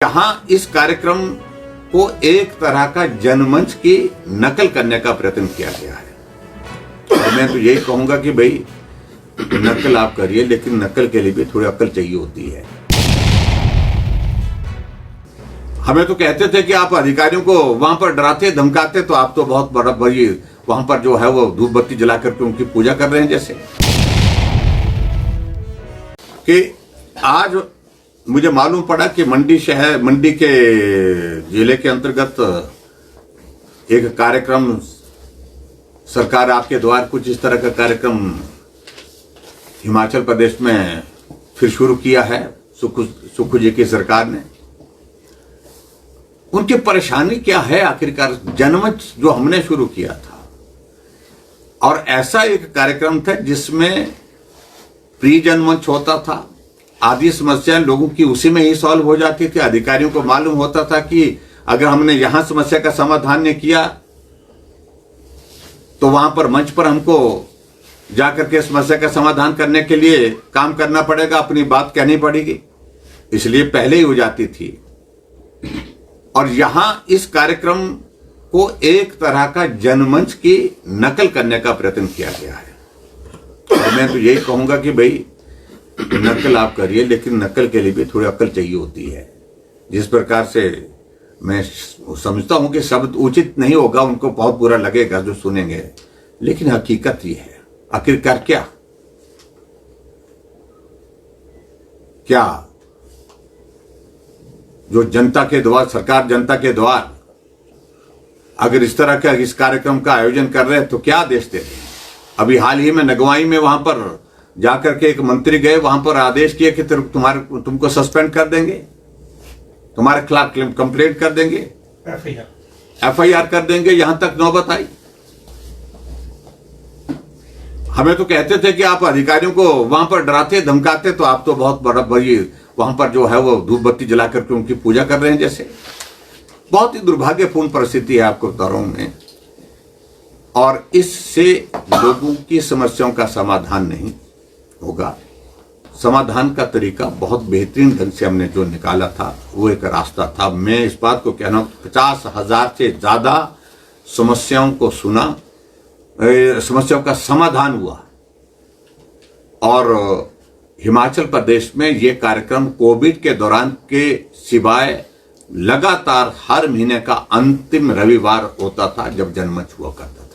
यहाँ इस कार्यक्रम को एक तरह का जनमंच की नकल करने का प्रयत्न किया गया है। और मैं तो यही कहूंगा कि भाई नकल आप करिए, लेकिन नकल के लिए भी थोड़ी अक्ल चाहिए होती है। हमें तो कहते थे कि आप अधिकारियों को वहां पर डराते धमकाते, तो आप तो बहुत बड़ी वहां पर जो है वो धूप बत्ती जला करके उनकी पूजा कर रहे हैं। जैसे कि आज मुझे मालूम पड़ा कि मंडी के जिले के अंतर्गत एक कार्यक्रम सरकार आपके द्वार कुछ इस तरह का कार्यक्रम हिमाचल प्रदेश में फिर शुरू किया है सुखू जी की सरकार ने। उनकी परेशानी क्या है आखिरकार? जनमंच जो हमने शुरू किया था और ऐसा एक कार्यक्रम था जिसमें प्री जनमंच होता था, आदि समस्याएं लोगों की उसी में ही सॉल्व हो जाती थी। अधिकारियों को मालूम होता था कि अगर हमने यहां समस्या का समाधान नहीं किया तो वहां पर मंच पर हमको जाकर के समस्या का समाधान करने के लिए काम करना पड़ेगा, अपनी बात कहनी पड़ेगी, इसलिए पहले ही हो जाती थी। और यहां इस कार्यक्रम को एक तरह का जनमंच की नकल करने का प्रयत्न किया गया है। और मैं तो यही कहूंगा कि भाई नकल आप करिए, लेकिन नकल के लिए भी थोड़ी अक्ल चाहिए होती है। जिस प्रकार से मैं समझता हूं कि शब्द उचित नहीं होगा, उनको बहुत बुरा लगेगा जो सुनेंगे, लेकिन हकीकत ये है। आखिरकार क्या जो जनता के द्वार, सरकार जनता के द्वार अगर इस तरह का इस कार्यक्रम का आयोजन कर रहे हैं तो क्या देश दे रहे हैं? अभी हाल ही में नगवाई में वहां पर जाकर के एक मंत्री गए, वहां पर आदेश किया कि तुमको सस्पेंड कर देंगे, तुम्हारे खिलाफ कंप्लेंट कर देंगे, एफआईआर कर देंगे, यहां तक नौबत आई। हमें तो कहते थे कि आप अधिकारियों को वहां पर डराते धमकाते, तो आप तो बहुत बड़ी वहां पर जो है वो धूप बत्ती जला करके उनकी पूजा कर रहे हैं। जैसे बहुत ही दुर्भाग्यपूर्ण परिस्थिति है, आपको बता रहा हूं मैं। और इससे लोगों की समस्याओं का समाधान नहीं होगा। समाधान का तरीका बहुत बेहतरीन ढंग से हमने जो निकाला था वो एक रास्ता था। मैं इस बात को कहना हूं, 50,000 से ज्यादा समस्याओं को सुना, समस्याओं का समाधान हुआ। और हिमाचल प्रदेश में ये कार्यक्रम कोविड के दौरान के सिवाय लगातार हर महीने का अंतिम रविवार होता था जब जनमंच हुआ करता था।